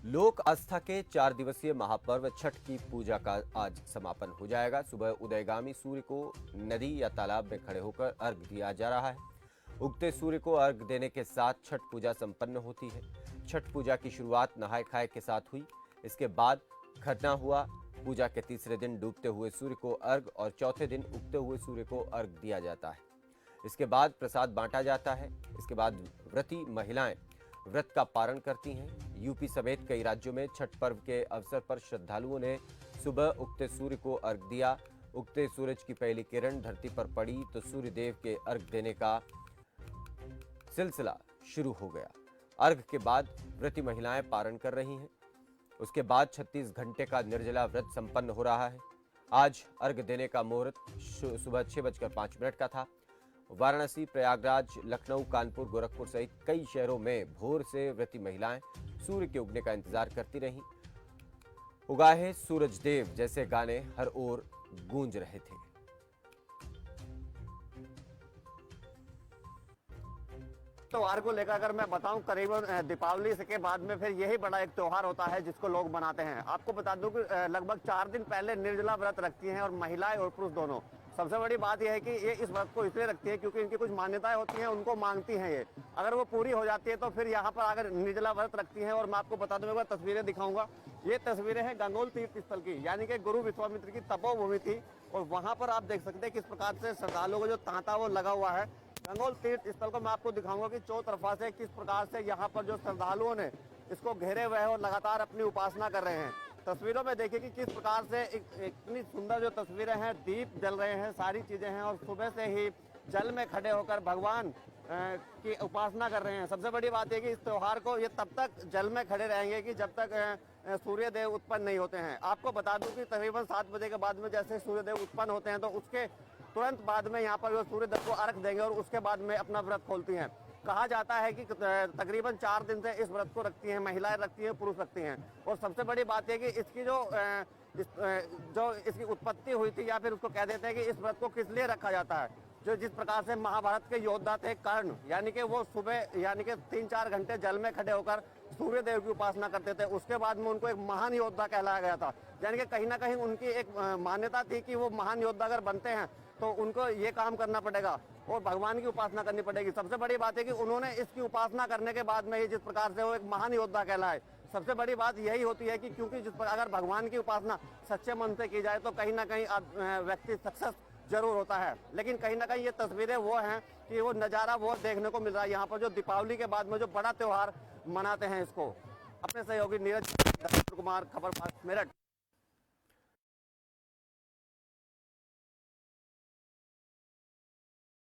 लोक आस्था के 4 दिवसीय महापर्व छठ की पूजा का आज समापन हो जाएगा। सुबह उदयगामी सूर्य को नदी या तालाब में खड़े होकर अर्घ दिया जा रहा है। उगते सूर्य को अर्घ देने के साथ छठ पूजा संपन्न होती है। छठ पूजा की शुरुआत नहाय खाए के साथ हुई। इसके बाद खरना हुआ। पूजा के तीसरे दिन डूबते हुए सूर्य को अर्घ और चौथे दिन उगते हुए सूर्य को अर्घ दिया जाता है। इसके बाद प्रसाद बांटा जाता है। इसके बाद व्रती महिलाएं व्रत का पारण करती हैं। यूपी समेत कई राज्यों में छठ पर्व के अवसर पर श्रद्धालुओं ने सुबह उगते सूर्य को अर्घ दिया। उगते सूरज की पहली किरण धरती पर पड़ी तो सूर्य देव के अर्घ देने का सिलसिला शुरू हो गया। अर्घ के बाद व्रती महिलाएं पारण कर रही हैं। उसके बाद 36 घंटे का निर्जला व्रत संपन्न हो रहा है। आज अर्घ देने का मुहूर्त सुबह 6:05 का था। वाराणसी, प्रयागराज, लखनऊ, कानपुर, गोरखपुर सहित कई शहरों में भोर से व्रती महिलाएं सूर्य के उगने का इंतजार करती रहीं। उगा है सूरज देव जैसे गाने हर ओर गूंज रहे थे। त्योहार को लेकर अगर मैं बताऊं, करीबन दीपावली के बाद में फिर यही बड़ा एक त्योहार होता है जिसको लोग मनाते हैं। आपको बता दूं कि लगभग 4 दिन पहले निर्जला व्रत रखती हैं और महिलाएं और पुरुष दोनों। सबसे बड़ी बात यह है कि ये इस व्रत को इसलिए रखती है क्योंकि इनकी कुछ मान्यताएं होती हैं, उनको मांगती हैं। ये अगर वो पूरी हो जाती है तो फिर यहाँ पर अगर निर्जला व्रत रखती हैं। और मैं आपको बता दूं, एक बार तस्वीरें दिखाऊंगा। ये तस्वीरें हैं गंगोल तीर्थ स्थल की, यानी कि गुरु विश्वामित्र की तपोभूमि थी। और वहां पर आप देख सकते हैं किस प्रकार से श्रद्धालुओं को जो तांता वो लगा हुआ है। गंगोल तीर्थ स्थल को मैं आपको दिखाऊंगा कि चौतरफा से किस प्रकार से यहाँ पर जो श्रद्धालुओं ने इसको घेरे हुए हैं और लगातार अपनी उपासना कर रहे हैं। तस्वीरों में देखिए कि किस प्रकार से इतनी सुंदर जो तस्वीरें हैं, दीप जल रहे हैं, सारी चीजें हैं। और सुबह से ही जल में खड़े होकर भगवान की उपासना कर रहे हैं। सबसे बड़ी बात है कि इस त्योहार को ये तब तक जल में खड़े रहेंगे कि जब तक सूर्य देव उत्पन्न नहीं होते हैं। आपको बता दूं कि तकरीबन 7 बजे के बाद में जैसे सूर्य देव उत्पन्न होते हैं तो उसके तुरंत बाद में यहाँ पर सूर्य देव को अर्घ देंगे और उसके बाद में अपना व्रत खोलती हैं। कहा जाता है कि तकरीबन 4 दिन से इस व्रत को रखती हैं, महिलाएं रखती हैं, पुरुष रखती हैं। और सबसे बड़ी बात है कि इसकी जो इसकी उत्पत्ति हुई थी, या फिर उसको कह देते हैं कि इस व्रत को किस लिए रखा जाता है। जो जिस प्रकार से महाभारत के योद्धा थे कर्ण, यानी कि वो सुबह यानी कि 3-4 घंटे जल में खड़े होकर सूर्य देव की उपासना करते थे। उसके बाद में उनको एक महान योद्धा कहलाया गया था। यानी कि कहीं ना कहीं उनकी एक मान्यता थी कि वो महान योद्धा अगर बनते हैं तो उनको ये काम करना पड़ेगा और भगवान की उपासना करनी पड़ेगी। सबसे बड़ी बात है कि उन्होंने इसकी उपासना करने के बाद में ही जिस प्रकार से वो एक महान योद्धा कहलाए। सबसे बड़ी बात यही होती है कि क्योंकि अगर भगवान की उपासना सच्चे मन से की जाए तो कहीं ना कहीं व्यक्ति सक्सेस जरूर होता है। लेकिन कहीं ना कहीं ये तस्वीरें वो हैं कि वो नज़ारा वो देखने को मिल रहा है यहाँ पर, जो दीपावली के बाद में जो बड़ा त्योहार मनाते हैं इसको। अपने सहयोगी नीरज कुमार, खबर मेरठ।